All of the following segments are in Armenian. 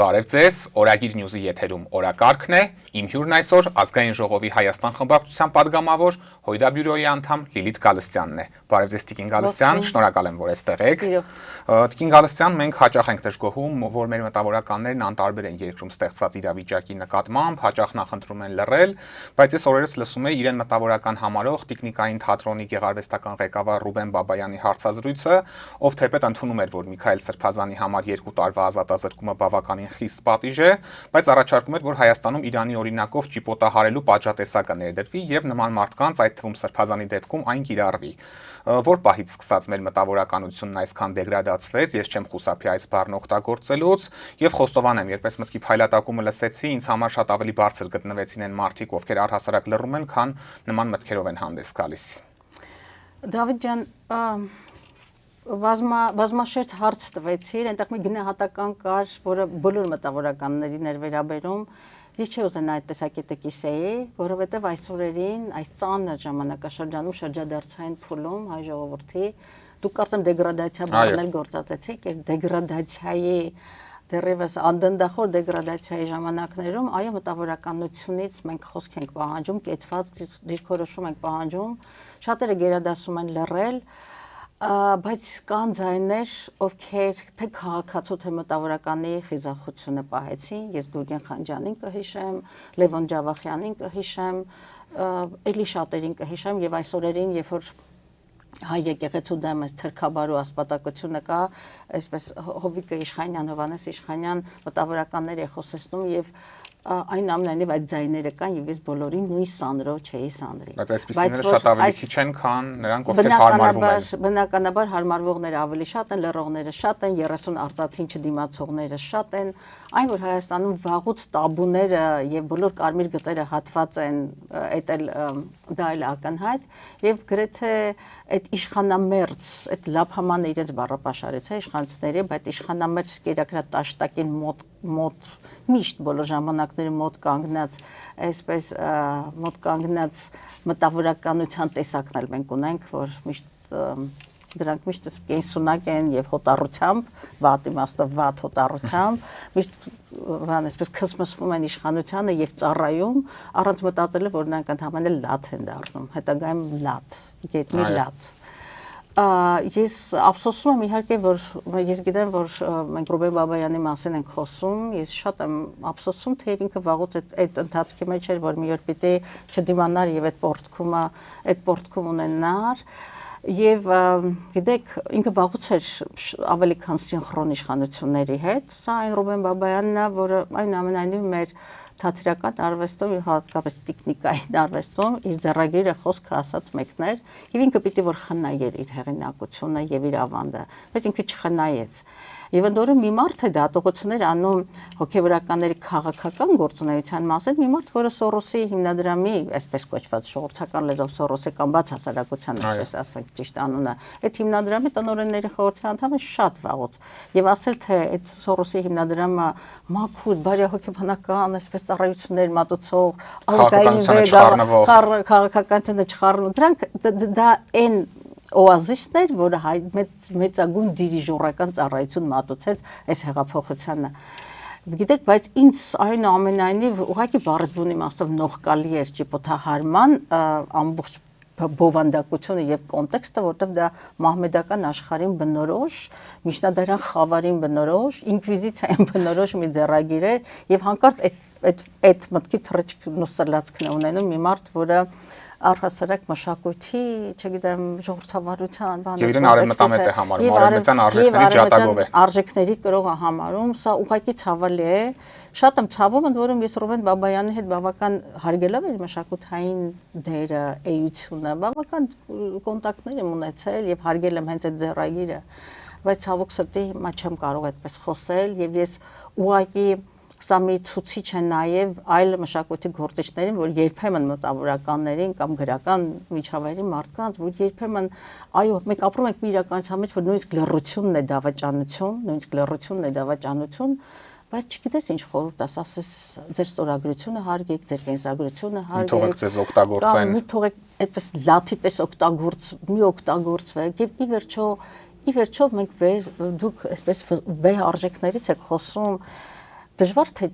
Բարև ձեզ, Օրագիր Նյուզի եթերում օրակարգն է, իմ հյուրն այսօր Ազգային ժողովի Հայաստան խմբակցության падգամավոր Հույդա բյուրոյի անդամ Լիլիթ Գալստյանն է։ Բարև ձեզ Տիկին Գալստյան, շնորհակալ եմ, որ այստեղ եք։ Տիկին Գալստյան, մենք հաճախ ենք դժգոհում, որ մեր մտավորականներն անտարբեր են երկրում ստեղծած իրավիճակի նկատմամբ, հաճախ նախընտրում են լռել, բայց ես օրերս լսում եի իրեն մտավորական համարող Տիկնիկային թատրոնի գեղարվեստական ղեկավար Ռուբեն Բաբայանի հարցազրույցը, ով թեպետ ընդունում էր, որ Միքայել Սրբազանի համար 2 տարվա ազատազրկումը բավականին խիստ պատիժ է, բայց առաջարկում էր, որ Հայաստանում Իրանի օրինակով ճիպոտահարելու պատժատեսակը ներդրվի եւ նման մարդկանց, այդ թվում Սրբազանի դեպքում այն կիրառվի։ Որ պահից սկսած մեր մտավորականությունն այսքան դեգրադացվեց, ես չեմ խուսափի այս բառն օգտագործելուց եւ խոստովանեմ, երբ այս մտքի փայլատակումը լսեցի, ինձ համար շատ ավելի բարձր գտնվեցին այն մարդիկ, ովքեր առհասարակ լռում են, քան նման մտքերով են հանդես գալիս։ Դավիթ ջան, բազմաշերտ հարց տվեցիր, այնտեղ մի գնահատական կար, որը բոլոր մտավորականներին էր վերաբերում։ Ես չի ուզենա այդ տեսակետը կիսեի, որովհետև այս օրերին, այս ծանր ժամանակաշրջանում շրջադարձային փուլում հայ ժողովրդի, դուք կարծեմ դեգրադացիա բառն գործածեցիք, այս դեգրադացիայի դեռևս անդնդախոր դեգրադացիայի ժամանակներում, այո, մտավորականությունից մենք խոսք ենք պահանջում, կեցված դիրքորոշում ենք պահանջում, շատերը գերադասում են լռել, բայց կան ձայներ, ովքեր թե քաղաքացու թե մտավորականի խիզախությունը պահեցին, ես Գուրգեն Խանջյանին կհիշեմ, Լևոն Ջավախյանին կհիշեմ, էլի շատերին կհիշեմ եւ այս օրերին, երբ որ հայ եկեղեցու դեմ այս թրքաբարու ասպատակությունը կա, այսպես Հովիկը Իշխանյան, Հովանես Իշխանյան մտավորականներ է խոսեցնում եւ այն ամենայնիվ այդ ձայները կան եւ ես բոլորին նույն սանրով չէի սանրի։ Բայց այսպիսիները շատ ավելի քիչ են, քան նրանք, ովքեր հարմարվում են։ Բնականաբար հարմարվողները ավելի շատ են, լռողները շատ են, 30 արծաթին չդիմացողները շատ են, այն որ Հայաստանում վաղուց տաբուները եւ բոլոր կարմիր գծերը հատված են, դա էլ ակնհայտ եւ գրեթե այդ իշխանամերձ, այդ լափամանը իրենց բառապաշարից է իշխանությունների, բայց իշխանամերձ կերակրատ տաշտակին մոտ միշտ բոլոր ժամանակների մոտ կանգնած, այսպես մոտ կանգնած մտավորականության տեսակն էլ մենք ունենք, որ միշտ դրանք միշտ կենսունակ են եւ հոտառությամբ, վատ իմաստով վատ հոտառությամբ, միշտ այսպես քսմսվում են իշխանությանը եւ ծառայում, առանց մտածելու, որ նրանք ընդհանրապես լատ են դառնում, հետագայում լատ, գետնի լատ։ Ես ափսոսում եմ իհարկե, որ ես գիտեմ, որ մենք Ռուբեն Բաբայանի մասին ենք խոսում, ես շատ եմ ափսոսում, թե ինքը վաղուց այդ ընթացքի մեջ էր, որ մի օր պիտի չդիմանար եւ այդ պորտքում ունենար եւ գիտեք, ինքը վաղուց էր ավելի քան սինխրոն իշխանությունների հետ, սա այն Ռուբեն Բաբայանն է, որը այն ամենայնիվ մեր թատերական արվեստում եւ հատկապես տեխնիկայի արվեստում իր ձեռագիրը խոսքը ասած մեկներ եւ ինքը պիտի որ խնայեր իր հեղինակությունը եւ իր ավանդը, բայց ինքը չխնայեց։ Եվ ընդորում մի մարդ է դատողություններ անում հոգեվորականների քաղաքական գործունեության մասին, մի մարդ, որը Սորոսի հիմնադրամի, այսպես կոչված ժողովրդական լեզվով Սորոսի կամ բաց հասարակության, այսպես ասենք ճիշտ անունը, այդ հիմնադրամի տնօրենների խորհրդի անդամ է շատ վաղուց։ Եվ ասել թե այդ Սորոսի հիմնադրամը մաքուր, բարեհոգեբանական, այսպես ծառայություններ մատուցող, քաղաքականությունը չխառնող, դրանք դա այն օազիսներ, որը մեծագույն դիրիժորական ծառայություն մատուցեց այս հեղափոխությանը։ Գիտեք, բայց ինձ այն ամենայնիվ ուղղակի բառեզբուն իմաստով նողկալի էր ճիպոտահարման ամբողջ բովանդակությունը եւ կոնտեքստը, որտեղ դա մահմեդական աշխարհին բնորոշ, միջնադարյան խավարին բնորոշ, ինկվիզիցիային բնորոշ մի ձեռագիր է եւ հանկարծ այդ մտքի թռիչքն ու սլացքն ունենում մի մարդ, որը առհասարակ մշակույթի, չգիտեմ, ժողովրդավարության, եւ իրեն արևմտամետ է համարում, արևմտյան արժեքների ջատագով է։ Արժեքների կրող է համարում, սա ուղղակի ցավալի է։ Շատ եմ ցավում, ընդ որում ես Ռուբեն Բաբայանի հետ բավական հարգելով եմ մշակութային դերը, էությունը, բավական կոնտակտներ եմ ունեցել եւ հարգել եմ հենց այդ ձեռագիրը, բայց ցավոք սրտի հիմա չեմ կարող այդպես խոսել եւ ես ուղղակի սա մի ցուցիչ է նաև այլ մշակույթի գործիչներին, որ երբեմն մտավորականներին կամ գրական միջավայրի մարդկանց, որ երբեմն այո, մենք ապրում ենք մի իրականության մեջ, որ նույնիսկ լռությունն է դավաճանություն, բայց չգիտես ինչ խորհուրդ ասես ձեր ստորագրությունը հարգեք, ձեր կենսագրությունը հարգեք, թողեք ձեզ օգտագործեն, մի թողեք այդպես լաթի պես օգտագործվեք եւ ի վերջո մենք դուք այսպես վեհ արժեքներից եք խոսում դժվար թե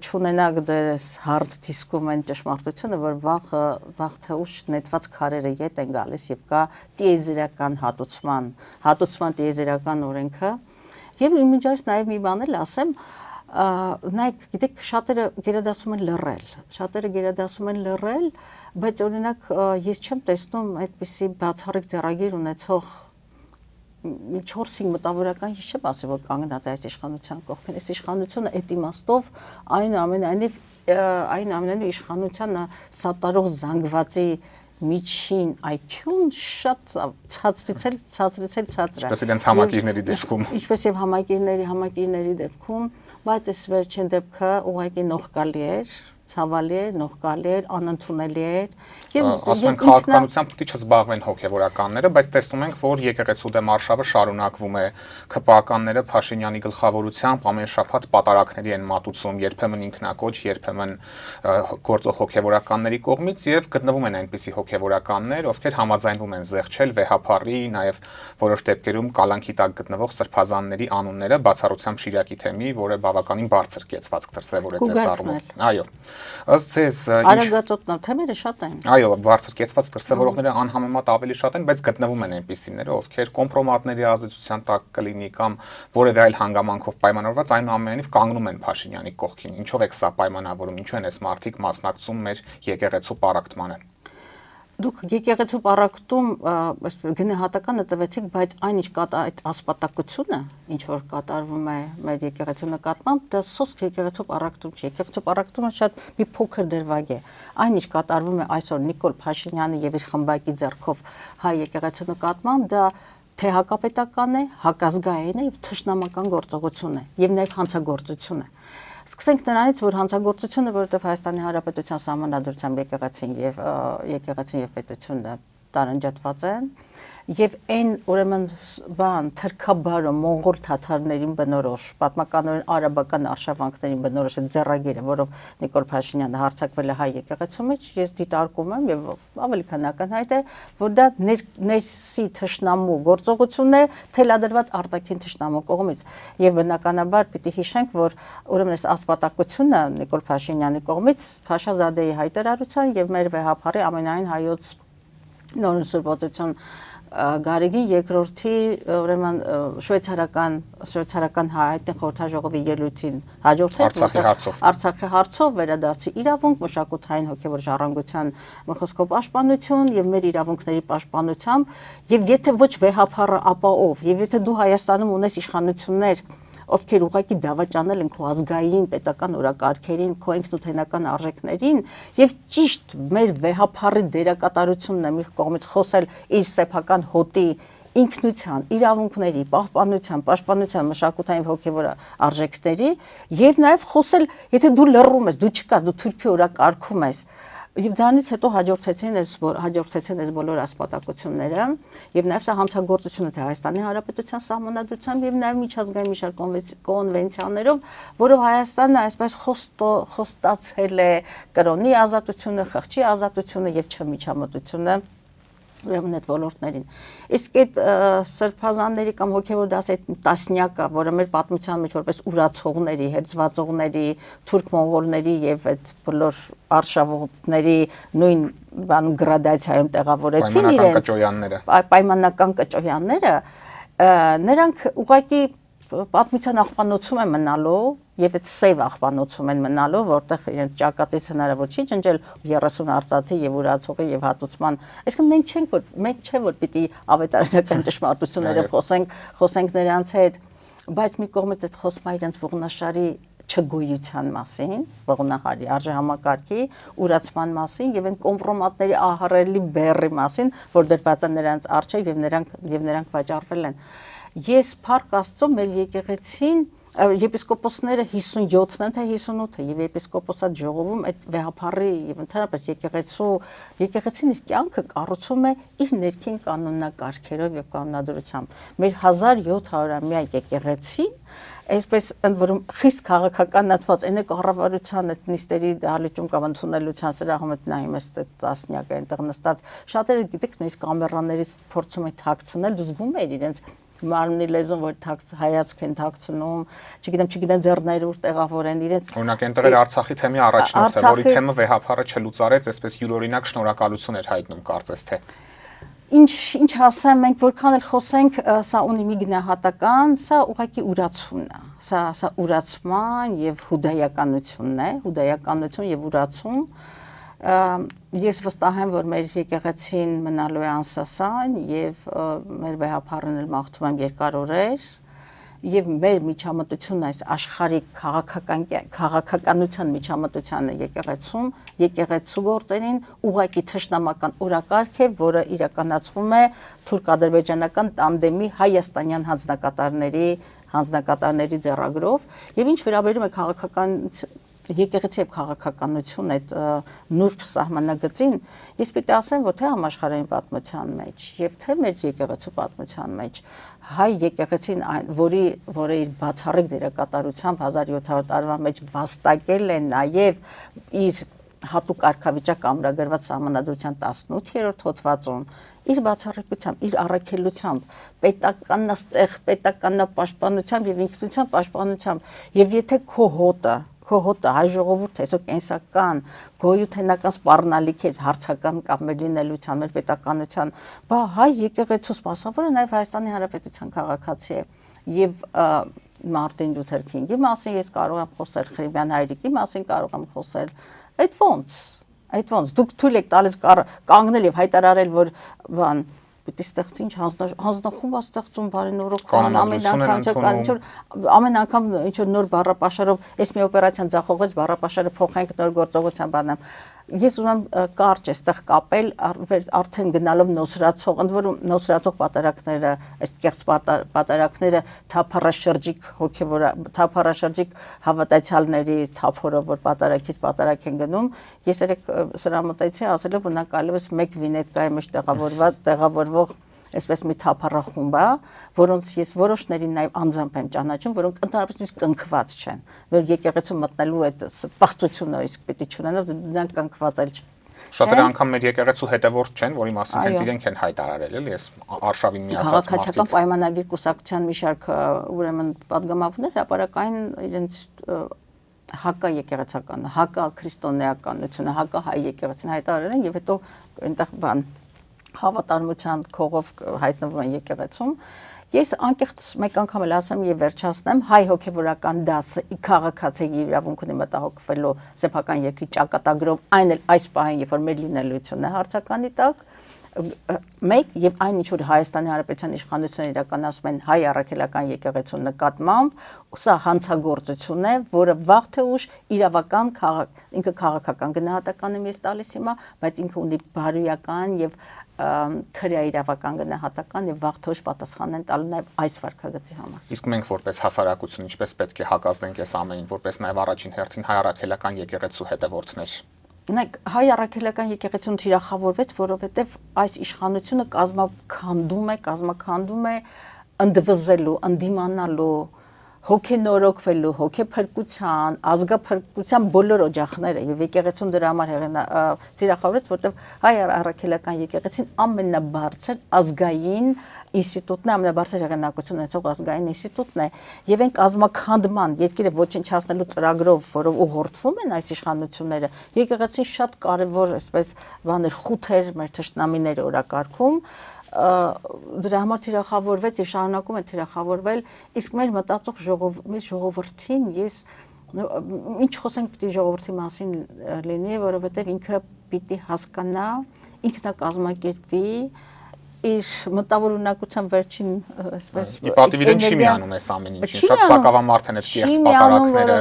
չունենաք դες hard disk-ում այն ճշմարտությունը, որ վաղ թե ուշ նետված քարերը ետ են գալիս եւ կա տիեզերական հատուցման տիեզերական օրենքը։ Եվ իմիջայից նաեւ մի բան էլ ասեմ, նայեք, գիտեք, շատերը գերադասում են լռել, բայց օրինակ ես չեմ տեսնում այդպիսի բացառիկ ձեռագիր ունեցող 4-5 մտավորական ես չեմ ասի, որ կանգնած է այս իշխանության կողքին։ Այս իշխանությունը այդ իմաստով այնուամենայնիվ իշխանությանը սատարող զանգվածի միջին IQ-ն շատ ցածրից է։ Ինչպես իրենց համակիրների դեպքում։ Ինչպես եւ համակիրների դեպքում, բայց այս վերջին դեպքը ուղղակի նողկալի էր, ցավալի էր, նողկալի էր, անընդունելի էր։ Ասում են քաղաքականությամբ պիտի չզբաղվեն հոգևորականները, բայց տեսնում ենք, որ եկեղեցու դեմ արշավը շարունակվում է։ ՔՊԱ-ականները Փաշինյանի գլխավորությամբ ամեն շաբաթ պատարակների են մատուցում, երբեմն ինքնակոչ, երբեմն գործող հոգևորականների կողմից, եւ գտնվում են այնպիսի հոգևորականներ, ովքեր համաձայնվում են զեղչել վեհապարի, նաեւ որոշ դեպքերում կալանքի տակ գտնվող սրբազանների անունները բացառությամբ Շիրակի թեմի, որը բավականին բարձր կեցվածք դրսևորեց այս առումով։ Այո։ Ըստ ձեզ Արագածոտնա թեմերը շատ են։ Այո, բարձր կեցված դրսևորողները անհամեմատ ավելի շատ են, բայց գտնվում են այնպիսիները, ովքեր կոմպրոմատների ազդեցության տակ կլինի կամ որևէ այլ հանգամանքով պայմանավորված այնուամենայնիվ կանգնում են Փաշինյանի կողքին։ Ինչով է սա պայմանավորում, ինչու են այս մարդիկ մասնակցում մեր եկեղեցու պառակտմանը։ Դուք եկեղեցու պառակտում գնահատականը տվեցիք, բայց այնինչ այդ ասպատակությունը, ինչ որ կատարվում է մեր եկեղեցու նկատմամբ, դա սոսկ եկեղեցու պառակտում չի։ Եկեղեցու պառակտումը շատ մի փոքր դրվագ է։ Այնինչ կատարվում է այսօր Նիկոլ Փաշինյանը եւ իր խմբակի ձեռքով հայ եկեղեցու նկատմամբ, դա թե հակապետական է, հակազգային է եւ թշնամական գործողություն է եւ նաեւ հանցագործություն է։ Սկսենք նրանից, որ հանցագործությունը, որովհետև Հայաստանի Հանրապետության Սահմանադրությամբ եկեղեցին եւ պետությունը տարանջատված են, եւ այն ուրեմն թրքաբարը մոնղոլ թաթարներին բնորոշ, պատմականորեն արաբական արշավանքներին բնորոշ է ձեռագիրը, որով Նիկոլ Փաշինյանը հարձակվել է հայ եկեղեցու մեջ, ես դիտարկում եմ եւ ավելի քան ակնհայտ է, որ դա ներսի թշնամու գործողություն է, թելադրված արտաքին թշնամու կողմից եւ բնականաբար պիտի հիշենք, որ ուրեմն այս ասպատակությունը Նիկոլ Փաշինյանի կողմից Փաշազադեի հայտարարության եւ մեր վեհապարի ամենայն հայոց նորընսուրբոտություն Գարեգին երկրորդի ուրեմն շվեյցարական հայտնի խորհրդաժողովի ելույթին հաջորդեց Արցախի հարցով վերադարձի իրավունք, մշակութային հոգևոր ժառանգության մխոսքով պաշտպանություն եւ մեր իրավունքների պաշտպանությամբ եւ եթե ոչ վեհապարը, ապա ով, եւ եթե դու Հայաստանում ունես իշխանություններ, ովքեր ուղղակի դավաճանել են քո ազգային պետական օրակարգերին, քո ինքնութենական արժեքներին եւ ճիշտ մեր վեհապարի դերակատարությունն է մի կողմից խոսել իր սեփական հոտի ինքնության, իրավունքների, պաշտպանության, մշակութային հոգևոր արժեքների եւ նաեւ խոսել, եթե դու լռում ես, դու չկաս, դու Թուրքիա օրակարգում ես Եվ դրանից հետո հաջորդեցին այս բոլոր ասպատակությունները եւ նաեւ սա հանցագործությունը թե Հայաստանի Հանրապետության Սահմանադրությամբ եւ նաեւ միջազգային մի շարք կոնվենցիաներով, որով Հայաստանը այսպես խոստացել է կրոնի ազատությունը, խղճի ազատությունը եւ չմիջամտությունը ուրեմն այդ ոլորտներին։ Իսկ այդ սրբազանների կամ հոգևոր դասի տասնյակը, որը մեր պատմության մեջ որպես ուրացողների, հերձվածողների, թուրք-մոնղոլների եւ այդ բոլոր արշավոտների նույն բան գրադացիայում տեղավորեցին իրենց պայմանական կճոյանները, նրանք ուղղակի պատմության աղբանոցում են մնալու եւ այդ սև աղբանոցում են մնալու, որտեղ իրենց ճակատից հնարավոր չի ջնջել 30 արծաթի եւ ուրացողի եւ հատուցման։ Այսինքն մենք չէ որ պիտի ավետարանական ճշմարտություններով խոսենք նրանց հետ, բայց մի կողմից այդ խոսում է իրենց ողնաշարի չգոյության մասին, ողնահարի արժեհամակարգի ուրացման մասին եւ այն կոմպրոմատների ահռելի բեռի մասին, որ դրված է նրանց առջեւ եւ նրանք վաճառվել են։ Ես փառք Աստծո մեր եկեղեցին եպիսկոպոսները 57-ն են թե 58-ը եւ եպիսկոպոսատ ժողովում այդ վեհապարի եւ ընդհանրապես եկեղեցին իր կյանքը կառուցում է իր ներքին կանոնակարգերով եւ կանոնադրությամբ։ Մեր 1700-ամյա եկեղեցին այսպես ընդ որում խիստ քաղաքականացված այն է կառավարության այդ նիստերի դահլիճում կամ ընդունելության սրահում այդ նայում ես տասնյակը այնտեղ նստած շատերը գիտեք նույնիսկ կամերաներից փորձում են թաքցնել դու զգում ես իրենց մարմնի լեզուն, որ հայացք են թաքցնում, չգիտեմ ձեռները ուր տեղավորեն իրենց։ Օրինակ այնտեղ էր Արցախի թեմի առաջնորդը, որի թեմը վեհափառը չլուծարեց, այսպես յուրօրինակ շնորհակալություն էր հայտնում, կարծես թե։ Ինչ ասեմ, մենք որքան էլ խոսենք, սա ունի մի գնահատական, սա ուղղակի ուրացումն է։ Սա ուրացման եւ հուդայականությունն է, հուդայականություն եւ ուրացում։ Ես վստահ եմ, որ մեր եկեղեցին մնալու է անսասան եւ մեր վեհափառն էլ մաղթում եմ երկար օրեր եւ մեր միջամտությունն այս աշխարհի քաղաքականության միջամտությանը եկեղեցու գործերին ուղղակի թշնամական օրակարգ է, որը իրականացվում է թուրք-ադրբեջանական տանդեմի հայաստանյան հանձնակատարների ձեռագրով եւ ինչ վերաբերում է եկեղեցի եւ քաղաքականություն այդ նուրբ սահմանագծին, ես պիտի ասեմ, որ թե համաշխարհային պատմության մեջ եւ թե մեր եկեղեցու պատմության մեջ հայ եկեղեցին, որը իր բացառիկ դերակատարությամբ 1700 տարվա մեջ վաստակել է նաեւ իր հատուկ կարգավիճակ ամրագրված սահմանադրության 18-րդ հոդվածում իր բացառիկությամբ, իր առաքելությամբ, պետականապաշտպանությամբ եւ ինքնության պաշտպանությամբ եւ եթե քո հոտը հայ ժողովուրդ այսօր կենսական գոյութենական սպառնալիք էր հարցական կամ լինելության մեր պետականության, բա հայ եկեղեցու սպասավորը նաեւ Հայաստանի Հանրապետության քաղաքացի է եւ Մարտին Լյութեր Քինգի մասին ես կարող եմ խոսել, Խրիվյան հայրիկի մասին կարող եմ խոսել, այդ ոնց դուք թույլ եք տալիս կանգնել եւ հայտարարել, որ բան պիտի ստեղծի ինչ հանձնախումբ է ստեղծում բարենորոգման ամեն անգամ ինչ որ նոր բառապաշարով այս մի օպերացիան ձախողեց բառապաշարը փոխենք նոր գործողության բանամ ես ուզում եմ կարճ այստեղ կապել արդեն գնալով նոսրացող ընդ որում նոսրացող պատարակները այս կեղծ պատարակները թափառաշրջիկ հոգևոր թափառաշրջիկ հավատացյալների թափորով որ պատարակից պատարակ են գնում ես երեք սրա մտածեցի ասելով որ նա կարևորս մեկ վինետկայի մեջ տեղավորվող այսպես մի թափառախումբ է, որոնց ես որոշներին նաև անձամբ եմ ճանաչում, որոնք ընդհանրապես կնքված չեն, որ եկեղեցու մտնելու այդ պղծությունը իսկ պիտի չունենան, դրանք կնքված էլ չեն։ Շատերը անգամ մեր եկեղեցու հետևորդ չեն, որի մասին հենց իրենք են հայտարարել, էլի, ես արշավին միացած մարդիկ։ Քաղաքացիական պայմանագիր կուսակցության մի շարք ուրեմն падգամավորներ հրապարակային իրենց հակա եկեղեցական, հակա քրիստոնեականությունը, հակա հայ եկեղեցին հայտարարել են եւ հետո այնտեղ բան հավատարմության քողով հայտնվում են եկեղեցում ես անկեղծ մեկ անգամ էլ ասեմ եւ վերջացնեմ հայ հոգեվորական դասը քաղաքացիի իրավունք ունի մտահոգվելու սեփական երկրի ճակատագրով այն էլ այս պահին երբ որ մեր լինելությունն է հարցականի տակ մեկ եւ այն ինչ որ Հայաստանի Հանրապետության իշխանությունները իրականացում են հայ առաքելական եկեղեցու նկատմամբ սա հանցագործություն է որը վաղ թե ուշ իրավական ինքը քաղաքական գնահատական եմ ես տալիս հիմա բայց ինքը ունի բարոյական եւ քրեա իրավական գնահատական եւ վաղ թե ուշ պատասխան են տալու նաեւ այս վարքագծի համար իսկ մենք որպես հասարակություն ինչպես պետք է հակազդենք այս ամենին որպես նաեւ առաջին հերթին հայ առաքելական եկեղեցու հետևորդներ Նայեք, հայ առաքելական եկեղեցուն թիրախավորվեց, որովհետև այս իշխանությունը կազմաքանդում է ընդվզելու, ընդդիմանալու, հոգենորոգվելու, հոգեփրկության, ազգափրկության բոլոր օջախները եւ եկեղեցուն դրա համար թիրախավորեց, որովհետև հայ առաքելական եկեղեցին ամենաբարձր ազգային ինստիտուտն է, ամենաբարձր հեղինակություն ունեցող ազգային ինստիտուտն է եւ այն կազմաքանդման երկիրը ոչնչացնելու ծրագրով, որով ուղղորդվում են այս իշխանությունները, եկեղեցին շատ կարեւոր, այսպես բաներ խութեր մեր թշնամիները օրակարգում դրա համար թիրախավորվեց եւ շարունակում է թիրախավորվել իսկ մեր մտածող ժողովրդին ես ինչ խոսենք պիտի ժողովրդի մասին լինի որովհետեւ ինքը պիտի հասկանա ինքնակազմակերպվի իր մտավորունակության վերջին այսպես պատիվին չի միանում այս ամեն ինչին շատ սակավամարդ են այս կեղծ պատարակները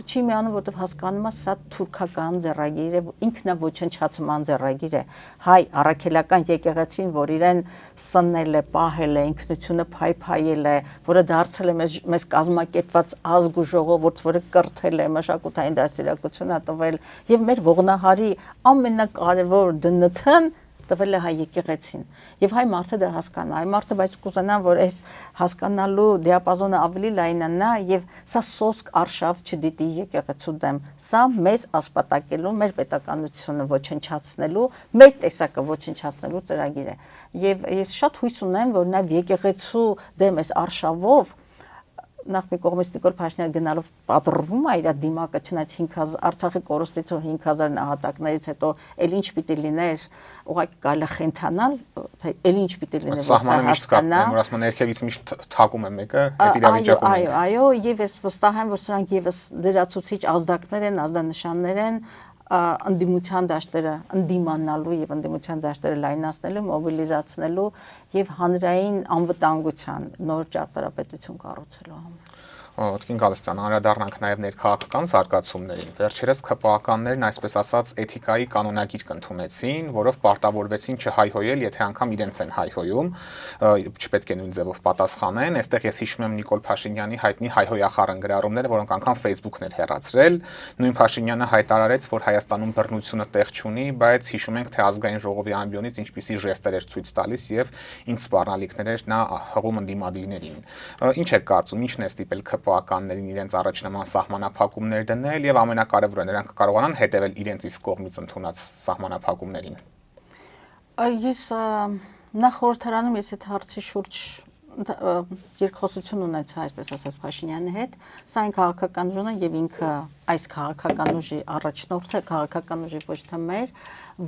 չի միանում որովհետև հասկանում է սա թուրքական ձեռագիր է ինքնաոչնչացման ձեռագիր է հայ առաքելական եկեղեցին որ իրեն սննել է պահել է ինքնությունը փայփայել է որը դարձել է մեզ կազմակերպված ազգ ու ժողովուրդ որը կրթել է մշակութային դաստիարակություն տվել եւ մեր ողնահարի ամենակարևոր դնթն տվել է հայ եկեղեցին։ Եվ հայ մարդը դա հասկանա, հայ մարդը բայց կուզենան, որ այս հասկանալու դիապազոնը ավելի լայնանա եւ սա սոսկ արշավ չդիտի եկեղեցու դեմ։ Սա մեզ ասպատակելու, մեր պետականությունը ոչնչացնելու, մեր տեսակը ոչնչացնելու ծրագիր է։ Եվ ես շատ հույս ունեմ, որ նաեւ եկեղեցու դեմ այս արշավով նախ մի կողմից Նիկոլ Փաշինյանը գնալով պատրվում է իր դիմակը, չնայած 5000 Արցախի կորստից 5000 նահատակներից հետո ել ինչ պիտի լիներ, ուղղակի կարելի խենթանալ, թե ել ինչ պիտի լիներ, սահմանը միշտ կա, որ ասում են ներքևից միշտ թակում է մեկը, այդ իրավիճակում է։ Այո, եւ ես վստահ եմ, որ սրանք եւս լրացուցիչ ազդակներ են, ազդանշաններ են ընդդիմության դաշտերը ընդդիմանալու եւ ընդդիմության դաշտերը լայնացնելու, մոբիլիզացնելու եւ հանրային անվտանգության նոր ճարտարապետություն կառուցելու համար։ Օդկին Գալստյան, անդրադառնանք նաև ներքաղաքական զարգացումներին։ Վերջերս ԿՊԱ-կաններն, այսպես ասած, էթիկայի կանոնագիր կընդունեցին, որով պարտավորվեցին չհայհոյել, եթե անգամ իրենց են հայհոյում, չպետք է նույն ձևով պատասխանեն։ Այստեղ ես հիշում եմ Նիկոլ Փաշինյանի հայտնի հայհոյախառն գրառումները, որոնք անգամ Facebook-ն էր հեռացրել։ Նույն Փաշինյանը հայտարարեց, որ Հայաստանում բռնությունը տեղ չունի, բայց հիշում ենք, թե ազգային ժողովի ամբիոնից ինչպիսի ժեստեր էր ցույց տալիս եւ ինչ սպառնալիքներ էր նա հղում ընդդիմադիրներին։ Ինչ է կարծում, ինչն է ստիպել ԿՊԱ-կաններին իրենց առաջնման սահմանափակումներ դնել եւ ամենակարևորը նրանք կարողանան հետեւել իրենց իսկ կողմից ընդունած սահմանափակումներին։ Ես նախորդարանում ես այդ հարցի շուրջ երկխոսություն ունեցա, այսպես ասած, Փաշինյանի հետ, սա այն քաղաքական ուժն է եւ ինքը այս քաղաքական ուժի առաջնորդը, քաղաքական ուժի ոչ թե մեր,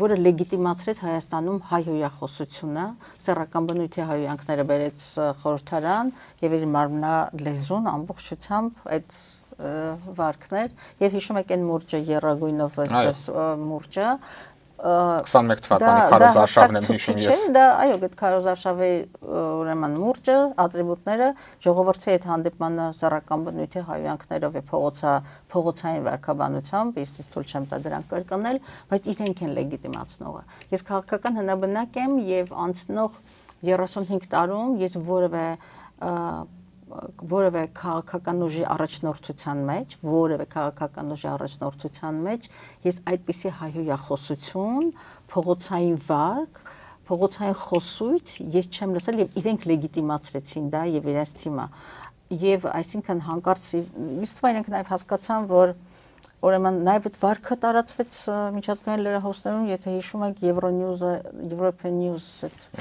որը լեգիտիմացրեց Հայաստանում հայհոյախոսությունը, սեռական բնույթի հայհոյանքները բերեց խորհրդարան եւ իր մարմնալեզուն ամբողջությամբ այդ վարկներ եւ հիշում եք այն մուրճը երագույնով այսպես մուրճը 21 թվականի քարոզարշավն եմ հիշում ես։ Դա այո, այդ քարոզարշավի ուրեմն մուրճը, ատրիբուտները ժողովրդի հետ հանդիպմանը սեռական բնույթի հայհոյանքներով եւ փողոցային վարկաբանությամբ, ես ցույց չեմ տա դրանք կրկնել, բայց իրենք են լեգիտիմացնողը։ Ես քաղաքական հնաբնակ եմ եւ անցնող 35 տարում ես որևէ քաղաքական ուժի առաջնորդության մեջ, ես այդպիսի հայհոյախոսություն, փողոցային վարկ, փողոցային խոսույթ ես չեմ լսել եւ իրենք լեգիտիմացրեցին դա եւ իրենց թիմը։ Եվ այսինքն հանկարծ ինձ թվում է իրենք նաեւ հասկացան, որ ուրեմն նաեւ այդ վարկը տարածվեց միջազգային լրահոսներում, եթե հիշում եք Euronews-ը, European News,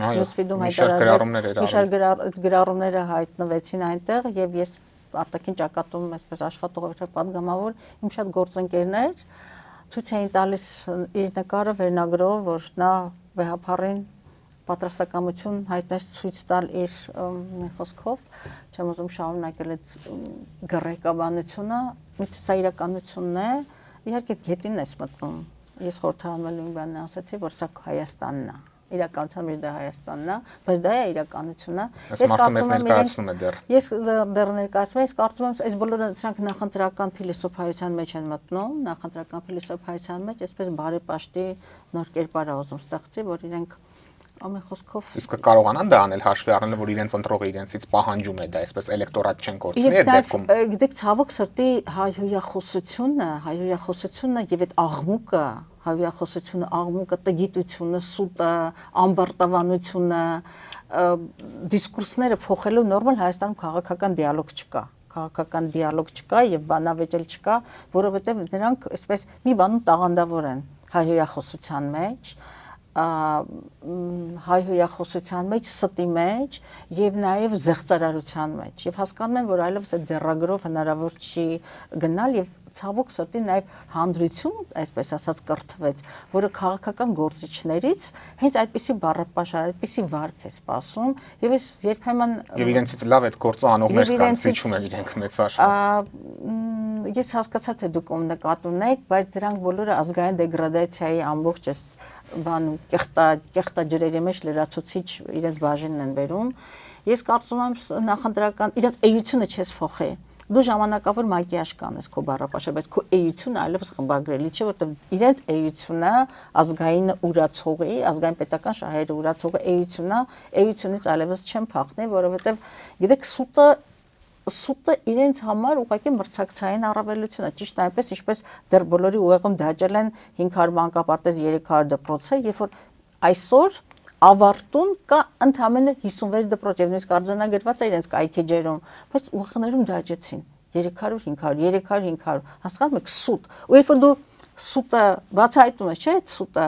Newsfeed-ում հայտարարած գրառումները հայտնվեցին այնտեղ եւ ես արտաքին ճակատում այսպես աշխատող պատգամավոր իմ շատ գործընկերներ ցույց էին տալիս իր նկարը վերնագրով, որ նա վեհապարին պատրաստակամություն հայտնեց ցույց տալ իր մի խոսքով, չեմ ուզում շարունակել այդ գռեկաբանությունը, սա իրականությունն է, իհարկե գետին ես մտնում, ես խորհրդարանվելու մի բան ասացի, որ սա Հայաստանն է, իրականության մեջ դա Հայաստանն է, բայց դա է իրականությունը, ես կարծում եմ, այս բոլորը սրանք նախընտրական փիլիսոփայության մեջ են մտնում, նախընտրական փիլիսոփայության մեջ, այսպես բարեպաշտի նոր կերպար ուզում ստեղծի, որ իրենք ամեն խոսքով իսկ կարողանան դա անել հաշվի առնելով որ իրենց ընտրողը իրենցից պահանջում է դա այսպես էլեկտորատ չեն կորցնի այդ դեպքում գիտեք ցավոք սրտի հայհոյախոսությունը եւ այդ աղմուկը աղմուկը տգիտությունը սուտը ամբարտավանությունը դիսկուրսները փոխելու նորմալ Հայաստանում քաղաքական դիալոգ չկա եւ բանավեճել չկա որովհետեւ նրանք այսպես մի բանում տաղանդավոր են հայհոյախոսության մեջ հայհոյախոսության մեջ, ստի մեջ եւ նաեւ զեղծարարության մեջ եւ հասկանում են որ այլևս այդ ձեռագրով հնարավոր չի գնալ եւ ցավոք սրտի նաեւ հանդրություն, այսպես ասած, կրթվեց, որը քաղաքական գործիչներից հենց այդպիսի բառապաշար, այդպիսի վարք է սպասում եւ ես երբեմն եւ իրենցից լավ այդ գործը անողներ կան, զիջում են իրենք մեծ աշխարհ ես հասկացա թե դուք ում նկատ ունեք, բայց դրանք բոլորը ազգային դեգրադացիայի ամբողջ էս բան կեղտա ջրերի մեջ լրացուցիչ իրենց բաժինն են բերում։ Ես կարծում եմ նախընտրական իրենց էությունը չես փոխի։ Դու ժամանակավոր մակիաժ կանես քո բառապաշարը, բայց քո էությունը այլևս խմբագրելի չէ, որովհետև իրենց էությունը ազգային ուրացողի, ազգային պետական շահերը ուրացողի էությունից այլևս չեն փախնի, որովհետև գիտեք սուտը իրենց համար ուղղակի մրցակցային առավելություն է, ճիշտ այնպես ինչպես դեռ բոլորի ուղեղում դաջել են 500 մանկապարտեզ 300 դպրոցը, երբ որ այսօր ավարտուն կա ընդամենը 56 դպրոց եւ նույնիսկ արձանագրված է իրենց կայքեջերում, բայց ուղղներում դաջեցին 300, 500, 300, 500, հասկանում եք սուտ։ Ու երբ որ դու սուտը բացահայտում ես, չէ՞, սուտը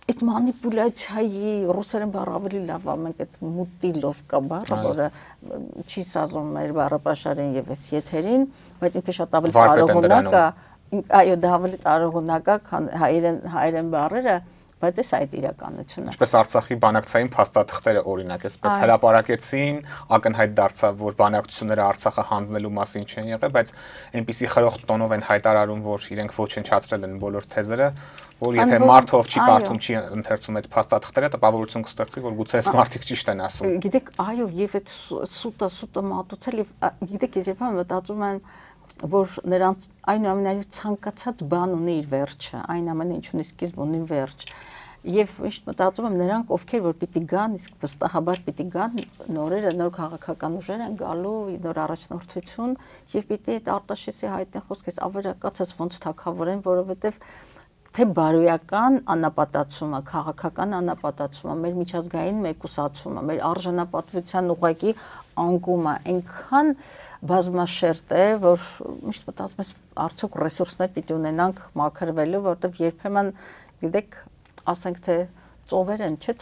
այդ մանիպուլյացիայի ռուսերեն բառը ավելի լավ է, մենք այդ մուտիլովկա բառը, որը չի սազում մեր բառապաշարին եւ այս եթերին, բայց ինքը շատ ավելի տարողունակ է, այո, դա ավելի տարողունակ է, քան հայերեն բառերը, բայց այս այդ իրականությունն է։ Ինչպես Արցախի բանակցային փաստաթղթերը օրինակ, այսպես հրապարակեցին, ակնհայտ դարձավ, որ բանակցությունները Արցախը հանձնելու մասին չեն եղել, բայց այնպիսի խրոխտ տոնով են հայտարարում, որ իրենք ոչնչացրել են բոլոր թեզերը, որ եթե մարդով չի կարդում, չի ընթերցում այդ փաստաթղթերը, տպավորություն կստեղծի, որ գուցե այս մարդիկ ճիշտ են ասում։ Գիտեք, այո, եւ այդ սուտը մատուցել եւ գիտեք, ես երբեմն մտածում եմ, որ նրանց այնուամենայնիվ ցանկացած բան ունի իր վերջը, այն ամենը ինչ ունի սկիզբ ունի վերջ։ Եվ միշտ մտածում եմ նրանք, ովքեր որ պիտի գան, իսկ վստահաբար պիտի գան, նորերը, նոր քաղաքական ուժեր են գալու, նոր առաջնորդություն, եւ պիտի այդ Արտաշեսի հայտնի խոսքից ավերակացած ոնց թակավորեն, որովհետեւ թե բարոյական անապատացումը, քաղաքական անապատացումը, մեր միջազգային մեկուսացումը, մեր արժանապատվության ուղղակի անկումը այնքան բազմաշերտ է, որ միշտ մտածում ես արդյոք ռեսուրսներ պիտի ունենանք մաքրվելու, որովհետև երբեմն գիտեք, ասենք թե ծովեր են, չէ՞,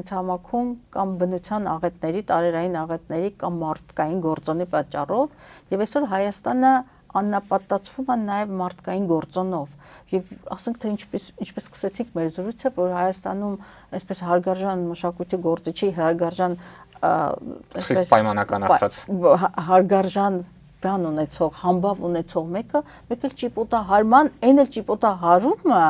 ցամաքում կամ բնության աղետների, տարերային աղետների կամ մարդկային գործոնի պատճառով, եւ այսօր Հայաստանը անապատացվում է նաև մարդկային գործոնով եւ ասենք թե ինչպես սկսեցինք մեր զրույցը, որ Հայաստանում այսպես հարգարժան մշակույթի գործիչի հարգարժան այսպես պայմանական ասած հարգարժան բան ունեցող, համբավ ունեցող մեկը մեկ էլ ճիպոտահարման, այն էլ ճիպոտահարումը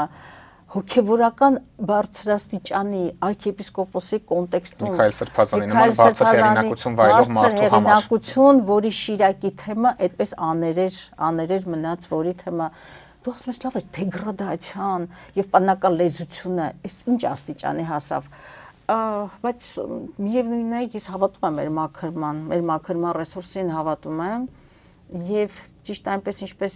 հոգևորական բարձրաստիճանի arczepiskopos-ի կոնտեքստում Միքայել Սրբազանի նման բարձր հեղինակություն վայելող մարդու համար հեղինակություն, որի շիրակի թեմը այդպես աներեր մնաց, որի թեմա դու ասում ես լավ է դեգրադացիան եւ պանական լեզությունը, այս ինչ աստիճանի հասավ, բայց միևնույնն է ես հավատում եմ մեր մաքրման ռեսուրսին հավատում եմ եւ ճիշտ այնպես ինչպես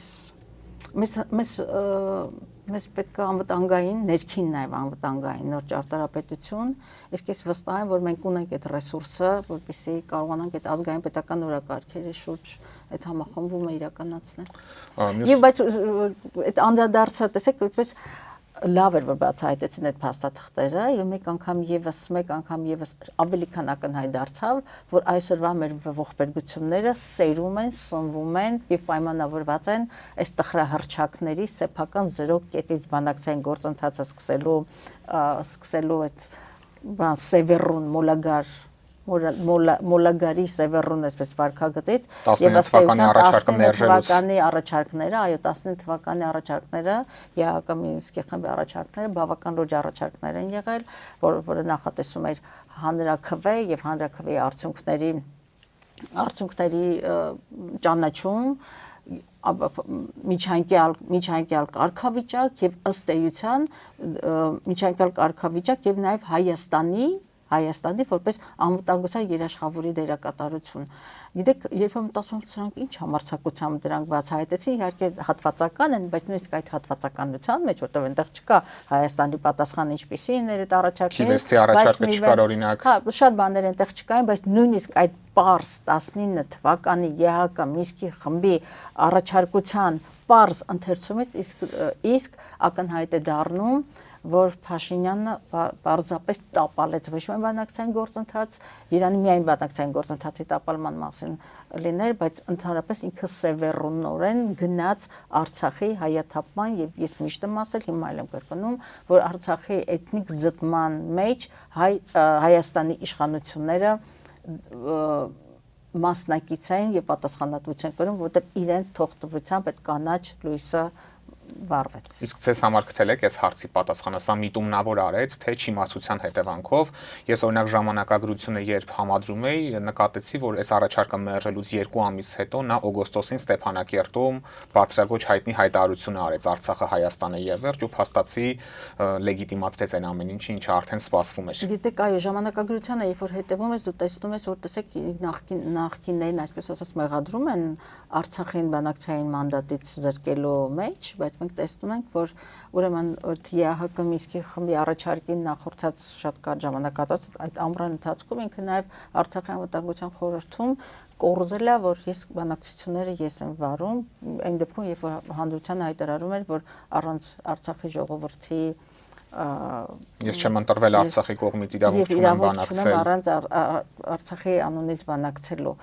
մեզ պետք է անվտանգային, ներքին նաև անվտանգային նոր ճարտարապետություն, իսկ ես վստահ եմ, որ մենք ունենք այդ ռեսուրսը, որպեսզի կարողանանք այդ ազգային պետական օրակարգերի շուրջ այդ համախմբումը իրականացնել։ Եվ բայց այդ անդրադարձը, տեսեք, որպես լավ էր, որ բացահայտեցին այդ փաստաթղթերը եւ մեկ անգամ եւս ավելի քան ակնհայտ դարձավ, որ այսօրվա մեր ողբերգությունները սերում են, սնվում են եւ պայմանավորված են այս տխրահռչակների սեփական 0 կետից բանակցային գործընթացը սկսելու այդ բան սևեռուն մոլագարի սևեռուն այսպես վարկագծից եւ թվականի առաջարկը մերժելուց թվականի առաջարկները, այո 19 թվականի առաջարկները, Յակոմինսկի խմբի առաջարկները բավական լուրջ առաջարկներ են եղել, որը նախատեսում էր հանրաքվե եւ հանրաքվեի արդյունքների ճանաչում միջանկյալ կարգավիճակ եւ ըստ էության միջանկյալ կարգավիճակ եւ նաեւ Հայաստանի որպես անվտանգության երաշխավորի դերակատարություն։ Գիտեք, երբեմն մտածում եմ, սրանք ինչ համարձակությամբ դրանք բացահայտեցին, իհարկե հատվածական են, բայց նույնիսկ այդ հատվածականության մեջ, որտեղ այնտեղ չկա Հայաստանի պատասխանը ինչպիսին էր այդ առաջարկները։ Քիվեստի առաջարկը չկար օրինակ։ Հա, շատ բաներ այնտեղ չկային, բայց նույնիսկ այդ պարզ 19 թվականի ԵՀԿ Մինսկի խմբի առաջարկության պարզ ընթերցումից իսկ ակնհայտ է դառնում, որ Փաշինյանը պարզապես տապալեց ոչ միայն բանակցային գործընթաց, Իրանի միայն բանակցային գործընթացի տապալման մասին լիներ, բայց ընդհանրապես ինքը սևեռունորեն գնաց Արցախի հայաթափման եւ ես միշտ եմ ասել, հիմա էլ եմ կրկնում, որ Արցախի էթնիկ զտման մեջ Հայաստանի իշխանությունները մասնակից են եւ պատասխանատվություն կրում, որտեղ իրենց թողտվությամբ այդ կանաչ լույսը վառվեց։ Իսկ ցես համար գտել եք այս հարցի պատասխանը, սա միտումնավոր արեց, թե չիմացության հետևանքով։ Ես օրինակ ժամանակագրությունը երբ համադրում էի, նկատեցի, որ այս առաջարկը մերժելուց 2 ամիս հետո նա օգոստոսին Ստեփանակերտում բարձրագույն հայտնի հայտարարություն արեց Արցախը Հայաստանը եւ վերջ ու փաստացի լեգիտիմացրեց այն ամեն ինչը, ինչը արդեն սպասվում էր։ Գիտեք, այո, ժամանակագրությանը երբ որ հետևում ես, դու տեսնում ես, որ տեսեք նախկիններին, այսպես ասած, մեղադրում են Արցախին բանակցային մանդատից զրկելու մեջ, բայց մենք մենք տեսնում ենք, որ ուրեմն ԵԱՀԿ Մինսկի խմբի առաջարկին նախորդած շատ կարճ ժամանակ հատած այդ ամռան ընթացքում ինքը նաև Արցախի անվտանգության խորհրդում կորզել է, որ ես բանակցությունները ես եմ վարում, այն դեպքում, երբ որ հանրությանը հայտարարում էր, որ առանց Արցախի ժողովրդի Ես չեմ ընտրվել Արցախի կողմից իրավունք չունեմ բանակցել։ Առանց Արցախի անունից բանակցելու։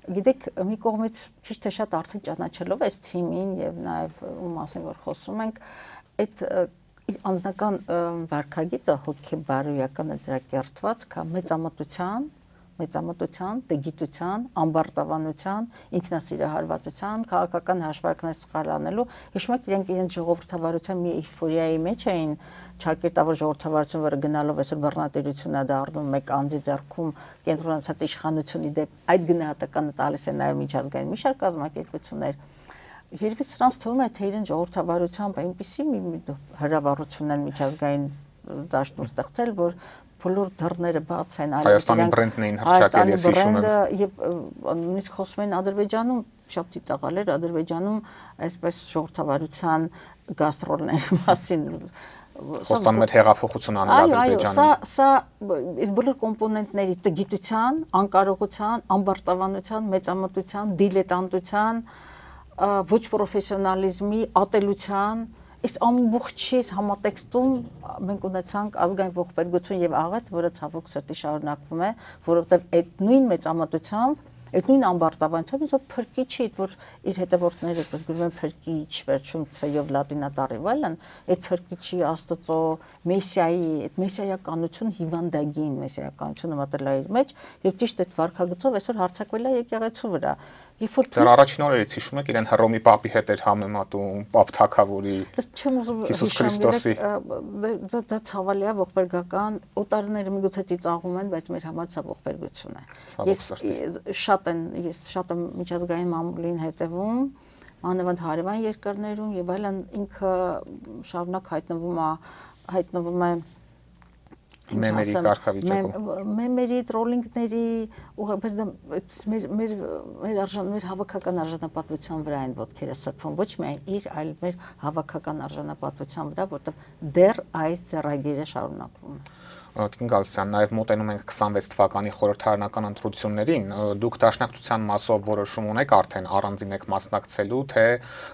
Գիտեք, մի կողմից քիչ թե շատ արդեն ճանաչելով այս թիմին եւ նաեւ ում մասին որ խոսում ենք, այդ անձնական վարքագիծը հոգեբարոյական է դրա կերտված կա մեծամտության, դգիտության, ամբարտավանության, ինքնասիրահարվածության, քաղաքական հաշվարկներ սխալանելու։ Հիշում եք, իրենք իրենց ժողովրդավարության մի էйֆորիայի մեջ էին, ճակերտավոր ժողովրդավարություն, որը գնալով այսօր բռնատիրություն է դառնում մեկ անձի ձեռքում կենտրոնացած իշխանությունի դեպ այդ գնահատականը տալիս է նաև միջազգային մի շարք կազմակերպություններ։ Երբ սրանց թվում է, թե իրեն ժողովրդավարությամբ այնպիսի մի հրավառություն են միջազգային դաշտում ստեղծել, որ բոլոր դռները բաց են, Հայաստանի բրենդն էին հռչակել, ես հիշում եմ։ Եվ նույնիսկ խոսում են Ադրբեջանում շատ ծիծաղալ էր Ադրբեջանում այսպես ժողովրդավարության գաստրոլների մասին խոստանում էր հեղափոխություն անել Ադրբեջանում։ Այո, սա այս բոլոր կոմպոնենտների տգիտության, անկարողության, ամբարտավանության, մեծամտության, դիլետանտության, ոչ պրոֆեսիոնալիզմի, ատելության Այս ամբողջի համատեքստում մենք ունեցանք ազգային ողբերգություն եւ աղետ, որը ցավոք սրտի շարունակվում է, որովհետեւ այդ նույն մեծամտությամբ, այդ նույն ամբարտավանությամբ ինչ որ փրկիչի, որ իր հետևորդները այսպես գրում են փրկիչ, վերջում ցեյով լատինատառիվալն, այդ փրկիչի Աստծո մեսիայի, այդ մեսիայականություն հիվանդագին մեսիայականությունը մտել է իր մեջ եւ ճիշտ այդ վարքագծով այսօր հարցակվել է եկեղեցու վրա։ Դեռ առաջին օրերից հիշում եք իրեն Հռոմի Պապի հետ էր համեմատում, Պապ Թագավորի Հիսուս Քրիստոսի։ Դա ցավալի է ողբերգական օտարները միգուցե ծիծաղում են, բայց մեր համար սա ողբերգություն է։ Ես շատ եմ միջազգային մամուլին հետևում, մանավանդ հարևան երկրներում եւ այլն ինքը շարունակ հայտնվում է մեմերի կարգավիճակում մեմերի տրոլինգների ուղղապես մեր հավաքական արժանապատվության վրա են ոտքերը սրբում ոչ միայն իր այլ մեր հավաքական արժանապատվության վրա որտեղ դեռ այս ձեռագիրը շարունակվում է Տիկին Գալստյան, նաև մոտենում ենք 26 թվականի խորհրդարանական ընտրություններին, դուք դաշնակցության մասով որոշում ունեք արդեն առանձին եք մասնակցելու, թե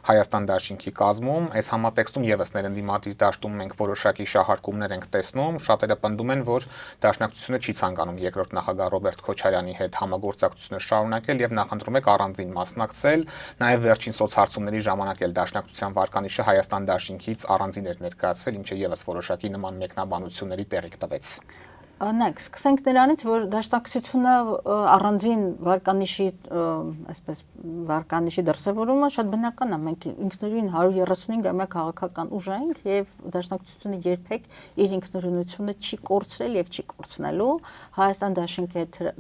Հայաստան դաշինքի կազմում, այս համատեքստում եւս ներընդդիմադիր դաշտում մենք որոշակի շահարկումներ ենք տեսնում, շատերը պնդում են, որ դաշնակցությունը չի ցանկանում երկրորդ նախագահ Ռոբերտ Քոչարյանի հետ համագործակցությունը շարունակել եւ նախընտրում եք առանձին մասնակցել, նաև վերջին սոցհարցումների ժամանակ էլ դաշնակցության վարկանիշը Հայաստան դաշինքից առանձին էր ներկայացվել, ինչը եւս որոշակի նման մեկնաբանությունների տեղիք տվեց Անեք, սկսենք նրանից, որ դաշնակցությունը առանձին վարկանիշի, այսպես վարկանիշի դրսևորումը շատ բնական է, մենք ինքնուրույն 135-ամյա քաղաքական ուժ ենք եւ դաշնակցությունը երբեք իր ինքնուրույնությունը չի կորցրել եւ չի կորցնելու, Հայաստան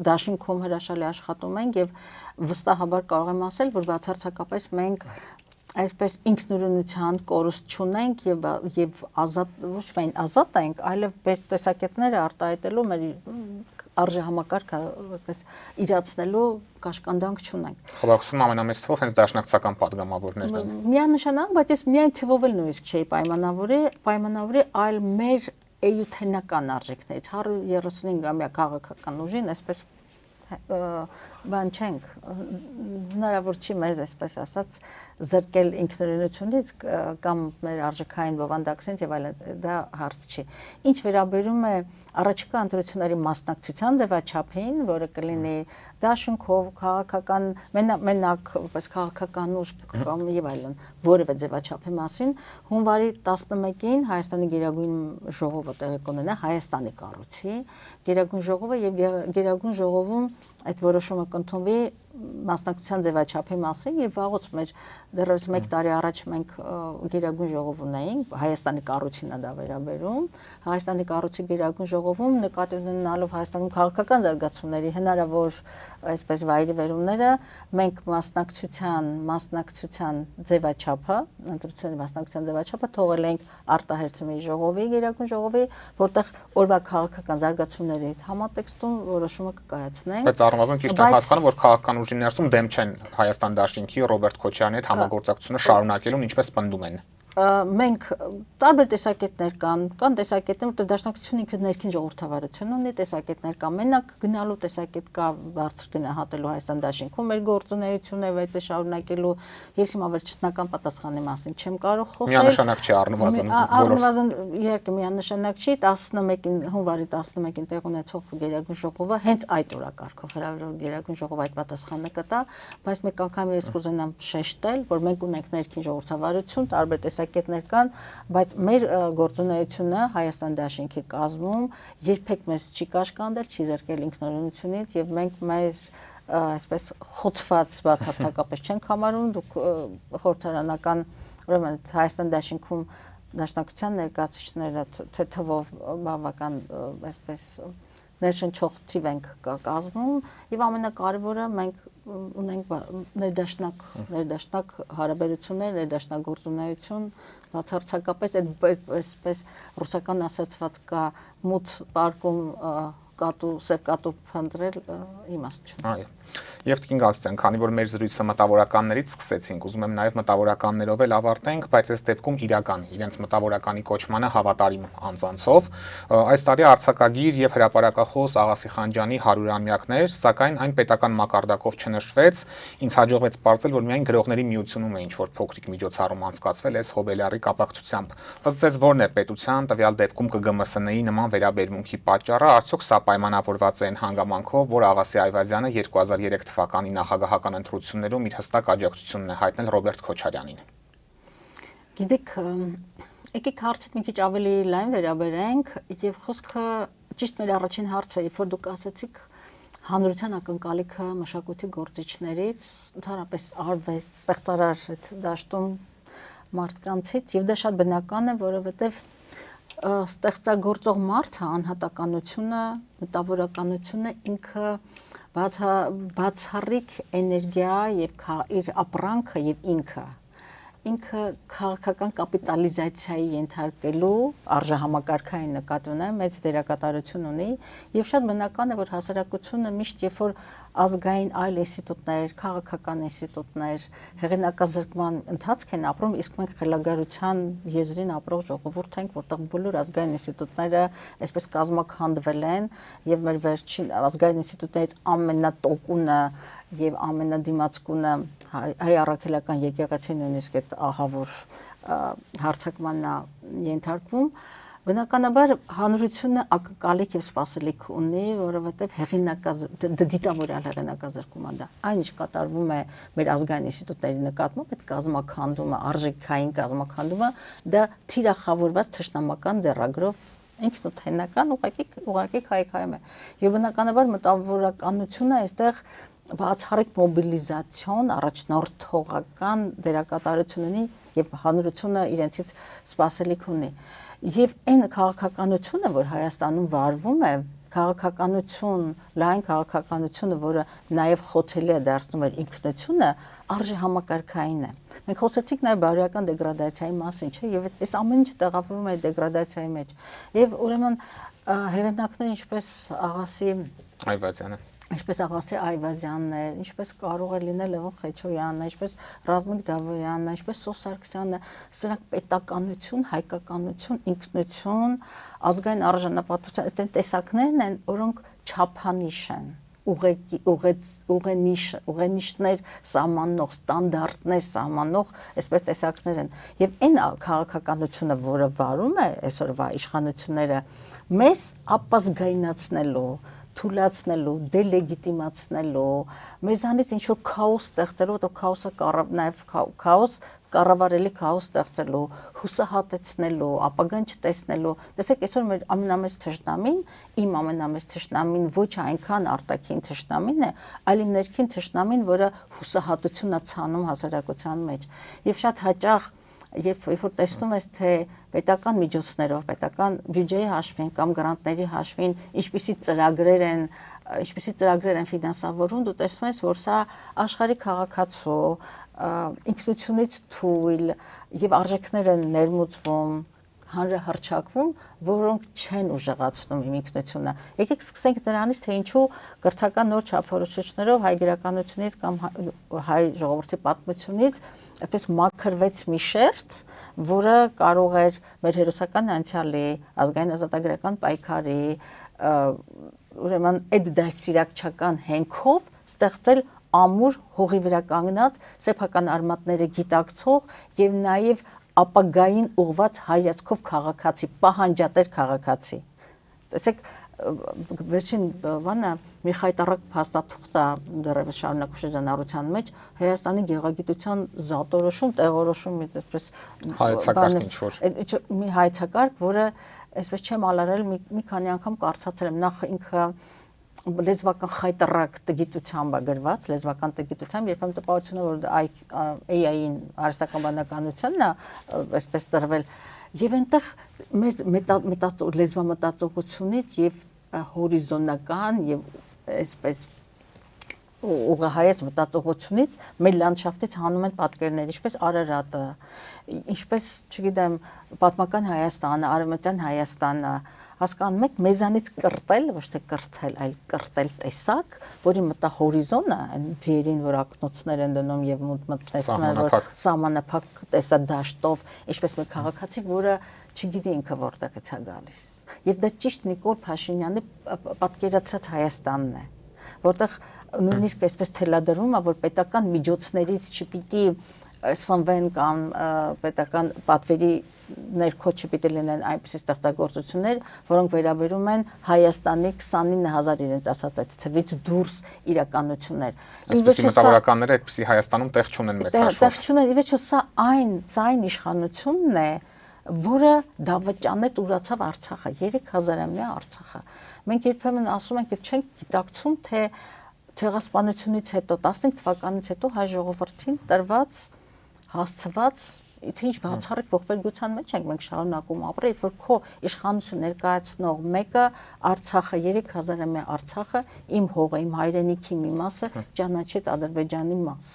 դաշինքում հրաշալի աշխատում ենք եւ վստահաբար կարող եմ ասել, որ բացարձակապես մենք այսպես ինքնուրույնության կորուստ չունենք եւ ազատ ոչ միայն ազատ ենք, այլև մեր տեսակետները արտահայտելու մեր արժեհամակարգը որպես իրացնելու կաշկանդանք չունենք։ Խորհրդակցում ամենամեծ թվով հենց դաշնակցական падգամավորներն են։ Միանշանակ, բայց ես միայն թվով էլ նույնիսկ չէի պայմանավորի, այլ մեր էյութենական արժեքներից 135-ամյա քաղաքական ուժին այսպես բան չենք հնարավոր չի մեզ այսպես ասած զրկել ինքնուրույնությունից կամ մեր արժեքային բովանդակությունից եւ այլն դա հարց չի ինչ վերաբերում է առաջիկա ընտրությունների մասնակցության ձևաչափին որը կլինի դաշինքով քաղաքական մենակ որպես քաղաքական ուժ կամ եւ այլն որևէ ձևաչափի մասին հունվարի 11-ին Հայաստանի Գերագույն ժողովը տեղի կունենա Հայաստանի կառույցի Գերագույն ժողովը եւ Գերագույն ժողովում այդ որոշումը կընդունվի մասնակցության ձևաչափի մասին եւ վաղուց մեր դեռևս 1 տարի առաջ մենք Գերագույն ժողով ունեինք Հայաստանի կառույցին դա վերաբերում Հայաստանի կառույցի Գերագույն ժողովում նկատի ունենալով Հայաստանում քաղաքական զարգացումների հնարավոր այսպես վայրիվերումները մենք մասնակցության ձևաչափը ընտրությունների մասնակցության ձևաչափը թողել ենք արտահերցումի ժողովի Գերագույն ժողովի որտեղ օրվա քաղաքական զարգացումների հետ համատեքստում որոշումը կկայացնենք բայց առնվազն ճիշտ եմ հասկանում որ քաղաքական ուժի ներսում դեմ չեն Հայաստան դաշինքի Ռոբերտ Քոչարյանի հետ համագործակցությունը շարունակելուն ինչպես պնդում են մենք տարբեր տեսակետներ կան տեսակետներ, որտեղ դաշնակցությունը ինքը ներքին ժողովրդավարություն ունի, տեսակետներ կան մենակ գնալու տեսակետ կա, բարձր գնահատելու Հայաստան դաշինքում մեր գործունեությունը եւ այդպես շարունակելու։ Ես հիմա վերջնական պատասխանի մասին չեմ կարող խոսել։ Միանշանակ չի առնվազն իհարկե միանշանակ չի, 11-ին հունվարի 11-ին տեղ ունեցող Գերագույն ժողովը հենց այդ օրակարգով հրավիրող Գերագույն ժողովը այդ պատասխանը կտա, բայց մեկ անգամ ես կուզենամ շեշտել, որ մենք ունենք ներքին ժողովրդավարություն, տարբեր տեսակետներ կան, բայց մեր գործունեությունը Հայաստան դաշինքի կազմում երբեք մեզ չի կաշկանդել, չի զրկել ինքնուրույնությունից եւ մենք մեզ այսպես խոցված բացարձակապես չենք համարում, դուք խորհրդարանական ուրեմն Հայաստան դաշինքում դաշնակցության ներկայացուցիչները թե թվով բավական այսպես ներշնչող թիվ ենք կազմում եւ ամենակարևորը մենք ունենք ներդաշնակ հարաբերություններ, ներդաշնակ գործունեություն, բացարձակապես այսպես ռուսական ասացված կա մութ պարկում սև կատու փնտրել իմաստ չունի։ Այո։ Եվ Տիկին Գալստյան, քանի որ մեր զրույցը մտավորականներից սկսեցինք, ուզում եմ նաև մտավորականներով էլ ավարտենք, բայց այս դեպքում իրական, իրենց մտավորականի կոչմանը հավատարիմ անձանցով։ Այս տարի արձակագիր եւ հրապարակախոս Աղասի Խանջյանի 100-ամյակներ, սակայն այն պետական մակարդակով չնշվեց, ինձ հաջողվեց պարզել, որ միայն գրողների միությունում է ինչ-որ փոքրիկ միջոցառում անցկացվել այս հոբելյարի կապակցությամբ։ Ըստ ձեզ որն է պետության, տվյալ դեպքում ԿԳՄՍՆ-ի նման վերաբերմունքի պատճառը, արդյոք սա պայմանավորված է այն հանգամանքով, որ Աղասի Այվազյանը 2003 թվականի նախագահական ընտրություններում իր հստակ աջակցությունն է հայտնել Ռոբերտ Քոչարյանին։ Գիտեք, եկեք հարցը մի քիչ ավելի լայն վերաբերենք եւ խոսքը ճիշտ մեր առաջին հարցը, երբ որ դուք ասացիք հանրության ակնկալիքը մշակույթի գործիչներից, ընդհանրապես արվեստ, ստեղծարար այդ դաշտում մարդկանցից եւ դա շատ բնական է, որովհետեւ ստեղծագործող մարդը անհատականությունը, մտավորականությունը ինքը բացառիկ էներգիա եւ իր ապրանքը եւ ինքը քաղաքական կապիտալիզացիայի ենթարկելու արժեհամակարգային նկատի ունեմ մեծ դերակատարություն ունի եւ շատ բնական է որ հասարակությունը միշտ երբ որ ազգային այլ ինստիտուտներ, քաղաքական ինստիտուտներ հեղինակազրկման ընթացք են ապրում, իսկ մենք խելագարության եզրին ապրող ժողովուրդ ենք, որտեղ բոլոր ազգային ինստիտուտները այսպես կազմակերպվել են եւ մեր վերջին ազգային ինստիտուտներից ամենատոկունը եւ ամենադիմացկունը հայ առաքելական եկեղեցին նույնիսկ այդ ահավոր հարցակմանն ենթարկվում բնականաբար հանրությունը ակնկալիք եւ սպասելիք ունի, որովհետեւ դիտավորյալ հեղինակազրկում է դա։ Այն ինչ կատարվում է մեր ազգային ինստիտուտների նկատմամբ, այդ կազմակերպումը, արժեքային կազմակերպումը, դա թիրախավորված թշնամական ձեռագրով ինքնութենական ուղղակի քայքայում է։ Եվ բնականաբար մտավորականությունը այստեղ բացառիկ մոբիլիզացիոն առաջնորդողական դերակատարություն ունի եւ հանրությունը իրենցից սպասելիք ունի։ Եվ այն քաղաքականությունը, որ Հայաստանում վարվում է, քաղաքականություն, լայն քաղաքականությունը, որը նաև խոցելի է դարձնում իր ինքնությունը, արժեհամակարգային է։ Մենք խոսեցինք նաև բարոյական դեգրադացիայի մասին, չէ՞, եւ այս ամեն ինչ տեղավորվում է դեգրադացիայի մեջ։ Եվ ուրեմն հեղինակները ինչպես Աղասի Այվազյանը ինչպես Աղասի Այվազյանն է, ինչպես կարող է լինել Լևոն Խեչոյանը, ինչպես Ռազմիկ Դավոյանը, ինչպես Սոս Սարգսյանը, սրանք պետականություն, հայկականություն, ինքնություն, ազգային արժանապատվության այս տեսակներն են, որոնք չափանիշ են, ուղենիշներ սահմանող, ստանդարտներ սահմանող, այսպես տեսակներ են։ Եվ այն քաղաքականությունը, որը վարում է այսօրվա իշխանությունները, մեզ ապազգայնացնելու թուլացնելու, դելեգիտիմացնելու, մեզանից ինչ-որ քաոս ստեղծելու, որտեղ քաոսը նաև քաոս, կառավարելի քաոս ստեղծելու, հուսահատեցնելու, ապագան չտեսնելու։ Տեսեք, այսօր մեր ամենամեծ թշնամին, իմ ամենամեծ թշնամին ոչ այնքան արտաքին թշնամին է, այլ իմ ներքին թշնամին, որը հուսահատություն է ցանում հասարակության մեջ։ Եվ շատ հաճախ երբ որ տեսնում ես թե պետական միջոցներով, պետական բյուջեի հաշվին կամ գրանտների հաշվին ինչպիսի ծրագրեր են ֆինանսավորվում, դու տեսնում ես, որ սա աշխարհի քաղաքացու, ինքնությունից թույլ եւ արժեքներ են ներմուծվում, հանրահռչակվում, որոնք չեն ուժեղացնում իմ ինքնությունը։ Եկեք սկսենք նրանից, թե ինչու կրթական նոր չափորոշիչներով հայ գրականությունից կամ հայ ժողովրդի պատմությունից այդպես մաքրվեց մի շերտ, որը կարող էր մեր հերոսական անցյալի, ազգային ազատագրական պայքարի, ուրեմն այդ դաստիարակչական հենքով ստեղծել ամուր հողի վրա կանգնած սեփական արմատները գիտակցող եւ նաեւ ապագային ուղված հայացքով քաղաքացի, պահանջատեր քաղաքացի։ Տեսեք, վերջին բանը մի խայտառակ փաստաթուղթ է դեռևս շարունակող շրջանառության մեջ Հայաստանի գեղագիտության զատորոշում, տեղորոշում այդպես հայեցակարգ ինչ-որ մի հայեցակարգ, որը այսպես չեմ ալարել մի քանի անգամ կարդացել եմ, նախ ինքը լեզվական խայտառակ տգիտությամբ է գրված, լեզվական տգիտությամբ, երբեմն տպավորությունը, որ AI-ին արհեստական բանականությունն է այսպես տրվել, եւ այնտեղ մեր լեզվամտածողությունից եւ հորիզոնական եւ այսպես ուղղահայաց մտածողությունից մեր լանդշաֆտից հանում են պատկերներ, ինչպես Արարատը, ինչպես, չգիտեմ, պատմական Հայաստանը, Արևմտյան Հայաստանը, հասկանում եք, մեզանից կրտել, ոչ թե կրթել, այլ կրտել տեսակ, որի մտահորիզոնը, այն ձիերին, որ ակնոցներ են դնում եւ մտնեցնել, որ սահմանափակ տեսադաշտով, ինչպես մի քաղաքացի, որը չգիտի ինքը որտեղից է գալիս։ Եվ դա ճիշտ Նիկոլ Փաշինյանի պատկերացրած Հայաստանն է, որտեղ նույնիսկ այսպես թելադրվում է, որ պետական միջոցներից չպիտի սնվեն կամ պետական պատվերի ներքո չպիտի լինեն այնպիսի ստեղծագործություններ, որոնք վերաբերում են Հայաստանի 29000 իրենց ասած այդ թվից դուրս իրականություններ։ Այսպիսի մտավորականները այդպիսի Հայաստանում տեղ չունեն մեծ հաշվով։ Տեղ չունեն, ի վերջո սա այն իշխանությունն է, որը դավաճանեց ուրացավ Արցախը, 3000-ամյա Արցախը։ Մենք երբեմն ասում ենք եւ չենք գիտակցում, թե ցեղասպանությունից հետո 15 թվականից հետո հայ ժողովրդին տրված հասցված թե ինչ բացառիկ ողբերգության մեջ ենք մենք շարունակում ապրել, որ քո իշխանություն ներկայացնող մեկը Արցախը 3000-ամյա Արցախը իմ հողը, իմ հայրենիքի մի մասը ճանաչեց Ադրբեջանի մաս։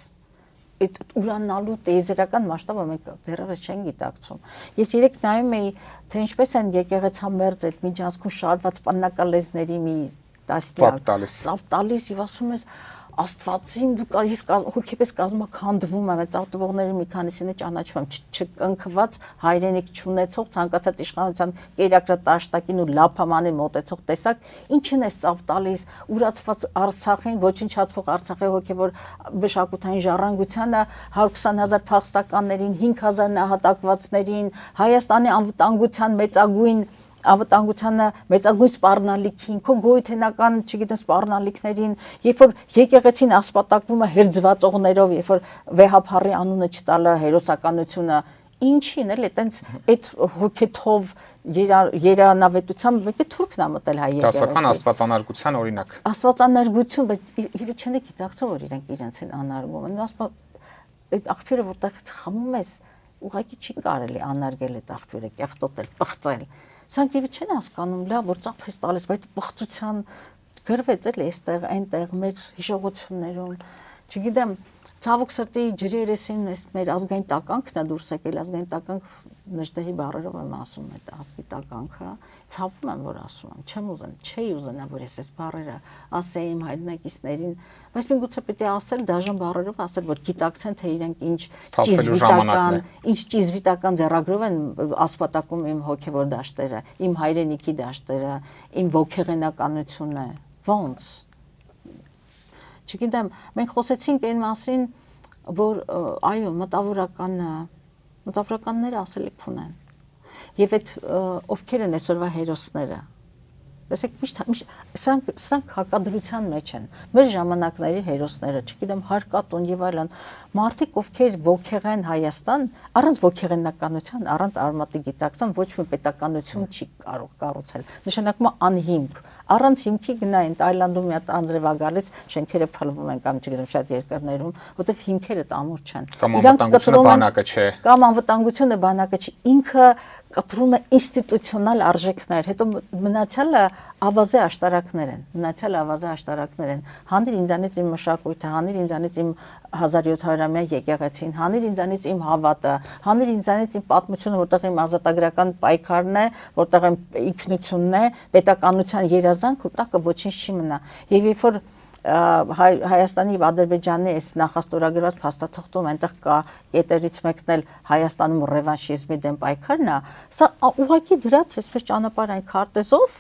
Այդ ուրանալու տեզերական մասշտաբը մենք դեռևս չենք գիտակցում։ Ես երեք նայում էի, թե ինչպես են եկեղեցամերձ այդ միջանցքում շարված պաննակալեզների մի ծափ տալիս եւ ասում ես Աստվածին դու ես հոգեպես կազմակերպվում եմ, այդ արտվողների մի քանիսին ճանաչում եմ, չկնքված հայրենիք չունեցող ցանկացած իշխանության կերակրատաշտակին ու լափամանին մոտեցող տեսակ, ինչին է ծափ տալիս ուրացված Արցախին, ոչնչացվող Արցախի հոգեվոր մշակութային ժառանգությանը, 120,000 փախստականներին, 5,000 նահատակվածներին, Հայաստանի անվտանգության անվտանգությանը մեծագույն սպառնալիքին, քո գոյութենական, չգիտեմ, սպառնալիքներին, երբ որ եկեղեցին ասպատակվում է հերձվածողներով, երբ որ վեհափառի անունը չտալը հերոսականությունը, ինչին էլի, այտենց այդ հոգեթով երանավետությամբ մեկը թուրքն է մտել հայ եկեղեցի։ Դասական աստվածանարգության օրինակ։ Աստվածանարգություն, բայց իհարկե չեն գիտակցում, որ իրենք իրենցին անարգում են։ Այդ աղբյուրը որտեղից խմում ես, ուղղակի չի կարելի անարգել այդ աղբյուրը, կեղտոտել, պղծել։ Սրանք եւ չեն հասկանում, լավ, որ ծափ ես տալիս, բայց բղծության գրվեց էլի այստեղ, այնտեղ մեր հիշողություններում, չգիտեմ, ցավոք սրտի ջրերեսին այս մեր ազգային տականքն է դուրս եկել, ազգային տականք Նժդեհի բառերով եմ ասում այդ ազգի տականքը, ցավում եմ, որ ասում եմ, չեմ ուզեն, չէի ուզենա, որ ես այս բառերը ասեի իմ հայրենակիցներին, բայց միգուցե պետք է ասել դաժան բառերով ասել, որ գիտակցեն, թե իրենք ինչ ճիզվիտական ձեռագրով են ասպատակում իմ հոգևոր դաշտերը, իմ հայրենիքի դաշտերը, իմ ոգեղենականությունը, ոնց։ Չգիտեմ, մենք խոսեցինք այն մասին, որ այո, մտավորականները ասելիք ունեն։ Եվ այդ ովքեր են այսօրվա հերոսները։ Տեսեք, սրանք հակադրության մեջ են։ Մեր ժամանակների հերոսները, չգիտեմ, Հարկատուն եւ այլն, մարդիկ, ովքեր ոգեղեն Հայաստան, առանց ոգեղենականության, առանց արմատի գիտակցության ոչ մի պետականություն չի կարող կառուցել։ Նշանակում է անհիմք։ Առանց հիմքի գնային Թայլանդում մի հատ անձրև է գալիս, շենքերը փլվում են կամ չգիտեմ շատ երկրներում, որտեվ հիմքերը ամուր չեն։ Կամ անվտանգությունը բանակը չէ։ Կամ անվտանգությունը բանակը չի, ինքը կտրում է ինստիտուցիոնալ արժեքներ, հետո մնացյալը ավազե աշտարակներ են, մնացյալ ավազե աշտարակներ են։ Հանիր ինձանից իմ մշակույթը, հանիր ինձանից իմ 1700-ամյա եկեղեցին, հանիր ինձանից իմ հավատը, հանիր ինձանից իմ պատմությունը, որտեղ իմ ազատագրական պայքարն է, որտեղ իմ ինքնությունն է, պետականության երազանք ու տակը ոչինչ չի մնա։ Եվ երբ որ Հայաստանի եւ Ադրբեջանի այս նախաստորագրված փաստաթղթում այնտեղ կա կետերից մեկն էլ Հայաստանում ռևանշիզմի դեմ պայքարն է, սա ուղղակի դրած այսպես ճանապարհ այն քարտեզով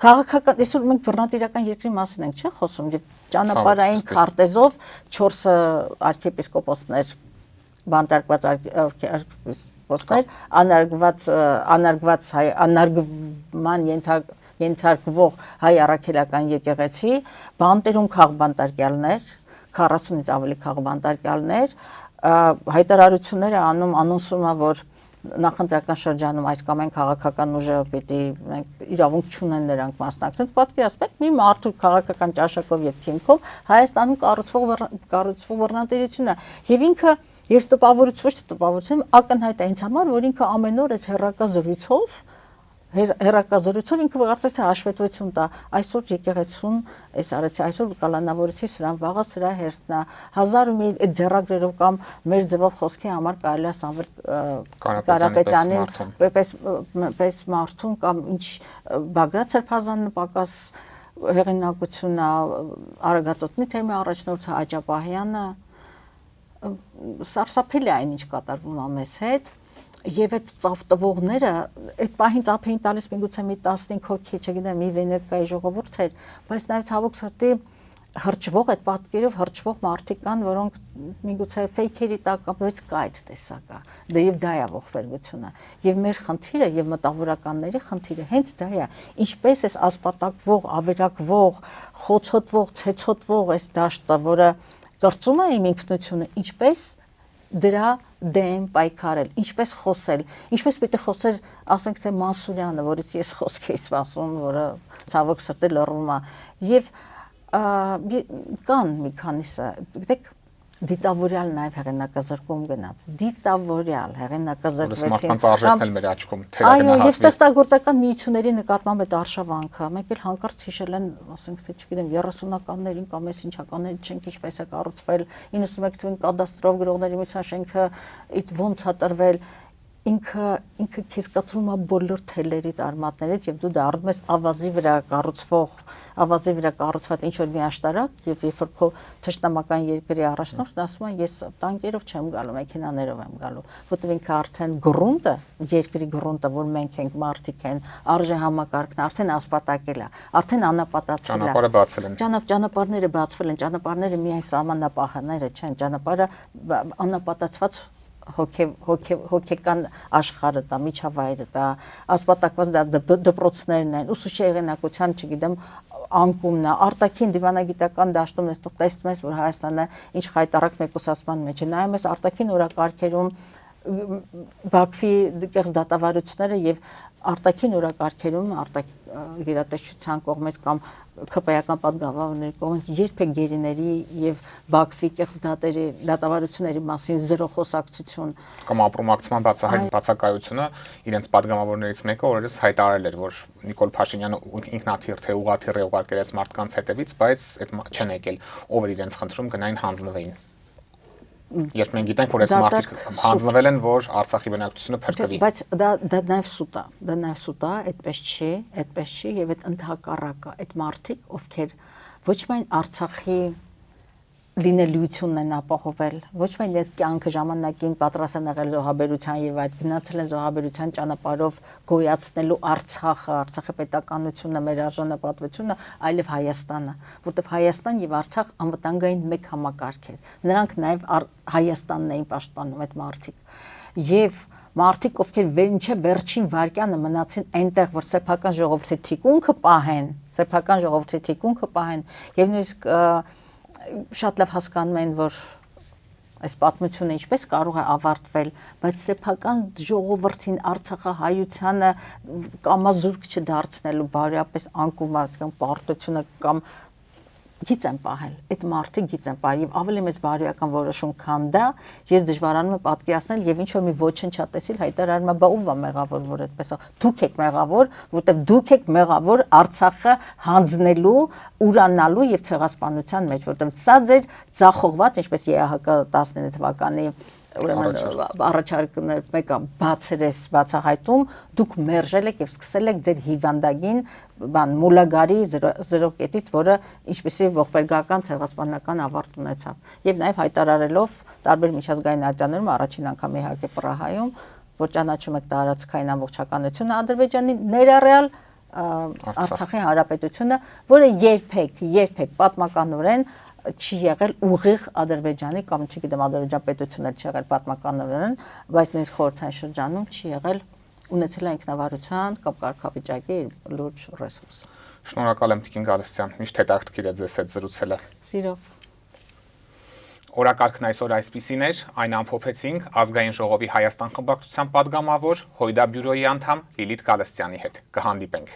քաղաքական այսօր մենք բռնատիրական երկրի մասին ենք չէ խոսում եւ ճանապարհային քարտեզով 4 arczepiskopos-ներ բանտարկված arczepiskopos-ներ անարգման ենթարկվող հայ առաքելական եկեղեցի բանտերում քաղբանտարկյալներ 40-ից ավելի քաղբանտարկյալներ հայտարարությունները անոնսում է որ նախընտրական շրջանում այս կամ այն քաղաքական ուժը պիտի մենք իրավունք չունեն նրանք մասնակցեն պատկերացնեք մի մարդու քաղաքական ճաշակով եւ քիմքով Հայաստանում կառուցվող բռնատիրությունը եւ ինքը ես տպավորություն ոչ թե տպավորություն ակնհայտ է ինձ համար որ ինքը ամեն օր այս հերակազրույցով ինքը կարծես թե հաշվետվություն տա այսօր եկեղեցուն այս արեցի այսօր կալանավորեցի սրան վաղը սրա հերթնա 1000 ու մի ձեռագրերով կամ մեր ձևով խոսքի համար կարելի է Սամվել Կարապետյանին պես մարդուն կամ ինչ Բագրատ Սրբազանը պակաս հեղինակությունը Արագատոտնի թեմի առաջնորդը Աճապահյանը սարսափելի է այնինչ կատարվում է մեզ հետ Եվ այդ ծավտվողները այդ պահին ծափ էին տալիս միգուցե մի 15 հոգի, չգիտեմ, մի Վենետիկայի ժողովուրդ էր, բայց նաև ցավոք սրտի հրճվող այդ պատկերով հրճվող մարդիկ կան, որոնք միգուցե ֆեյքերի տակ բայց կա այդ տեսակը։ Դա եւ դա է ողբերգությունը։ Եվ մեր խնդիրը եւ մտավորականների խնդիրը հենց դա է։ Ինչպես էս ասպատակվող, ավերակվող, խոցոտվող, ցեցոտվող այս դաշտը, որը կրծում է իմ ինքնությունը, ինչպես դրա դեմ պայքարել, ինչպես խոսել, ինչպես պիտի խոսել, ասենք թե Մանսուրյանը, որից ես խոսք էի սպասում, որը ցավոք սրտի լռում է, եւ կան մի քանիսը, գիտեք, դիտավորյալ նաև հեղինակազրկում գնաց, դիտավորյալ հեղինակազրկվեցին։ Մարդկանց արժեքն էլ մեր աչքում թերագնահատվի։ Այո, եւ ստեղծագործական միությունների նկատմամբ այդ արշավանքը, մեկ էլ հանկարծ հիշել են, ասենք թե, չգիտեմ, 30-ականներին կամ այս ինչականների չենք ինչպես է կառուցվել, 91 թվականին կադաստրով գրողների միության շենքը ոնց է տրվել ինքը քեզ կտրում է բոլոր թելերից արմատներից եւ դու դա առնում ես ավազի վրա կառուցված ինչ որ մի աշտարակ եւ երբ որ քո թշնամական երկրի առաջնորդն ասում է ես տանկերով չեմ գալու մեքենաներով եմ գալու որտեղ ինքը արդեն գրունտը երկրի գրունտը որ մենք ենք մարդիկ են արժե համակարգն արդեն ասպատակել է արդեն անապատացել է ճանապարհը բացել են ճանապարհները բացվել են ճանապարհները միայն սահմանապահները չեն ճանապարհը անապատացված հոգեկան աշխարհը դա միջավայրը դա ասպատակված դա դպրոցներն են ուսուցիչ հեղինակության չգիտեմ անկումն է արտաքին դիվանագիտական դաշտում ես տեսնում ես որ Հայաստանը ինչ խայտարակ մեկուսացման մեջ է նայում ես արտաքին օրակարգերում Բաքվի կեղծ դատավարությունները եւ արտաքին օրակարգերում գերատեսչության կողմից կամ ԿՊ-ական պատգամավորների կողմից երբեք գերիների եւ Բաքվի կեղծ դատավարությունների մասին զրո խոսակցություն կամ ապրոմակցման բացակայությունը իրենց պատգամավորներից մեկը օրերս հայտարարել էր որ Նիկոլ Փաշինյանը ինքնաթիռ թե ուղղաթիռ է ուղարկել այս մարդկանց հետևից բայց այդ չեն եկել ով էր իրենց խնդրում գնային հանձնվեին Երբ մենք գիտենք, որ այս մարդիկ հանձնվել են, որ Արցախի բնակչությունը փրկվի։ Բայց դա նաև սուտ է, դա նաև սուտ է, այդպես չի եւ այդ ընդհակառակը, այդ մարդիկ, ովքեր ոչ միայն Արցախի լինելիությունն են ապահովել, ոչ միայն այս կյանքը ժամանակին պատրաստ են եղել զոհաբերության եւ այդ գնացել են զոհաբերության ճանապարհով գոյացնելու Արցախի պետականությունը, մեր արժանապատվությունը, այլև Հայաստանը, որտեղ Հայաստան եւ Արցախ անվտանգային մեկ համակարգ էր։ Նրանք նաեւ Հայաստանն էին պաշտպանում այդ մարդիկ։ Եվ մարդիկ, ովքեր մինչև վերջին վարկյանը մնացին այնտեղ, որ սեփական ժողովրդի թիկունքը պահեն, եւ նույնիսկ շատ լավ հասկանում են, որ այս պատմությունը ինչպես կարող է ավարտվել, բայց սեփական ժողովրդին Արցախահայությանը կամազուրկ չդարձնելու բարոյապես անկումա կամ պարտությունը կամ գիծ են պահել, այդ մարդը գիծ են պահել եւ ավելի մեծ բարոյական որոշում քան դա ես դժվարանում եմ պատկերացնել եւ ինչ որ մի ոչնչա տեսիլ հայտարարում է բա ով է մեղավոր որ այդպես է դուք եք մեղավոր որտեվ դուք եք մեղավոր Արցախը հանձնելու ուրանալու եւ ցեղասպանության մեջ որտեվ սա ձեր ձախողված ինչպես ԵԱՀԿ 19 թվականի ուրեմն առաջարկներ մեկը բացերես բացահայտում դուք մերժել եք եւ սկսել եք ձեր հիվանդագին բան մուլագարի 0.-ից որը ինչպեսի ողբերգական ցեղասպանական ավարտ ունեցավ եւ նաեւ հայտարարելով տարբեր միջազգային ատյաններում առաջին անգամ իհարկե Պրահայում որ ճանաչում եք տարածքային ամբողջականությունը Ադրբեջանի ներառյալ Արցախի հանրապետությունը որը երբեք պատմականորեն չի եղել ուղիղ Ադրբեջանի կամ չգիտեմ Ադրբեջան պետությունը չի եղել պատմականորեն, բայց նույնիսկ խորհրդային շրջանում չի եղել ունեցել ինքնավարության կամ կարգավիճակի լուրջ ռեսուրս։ Շնորհակալ եմ Տիկին Գալստյան, միշտ հետաքրքիր է ձեզ հետ զրուցելը։ Սիրով։ Օրակարգն այսօր այսպիսին էր, այն ամփոփեցինք Ազգային ժողովի Հայաստան խմբակցության падգամավոր Հույդա բյուրոյի անդամ Լիլիթ Գալստյանի հետ։ Կհանդիպենք։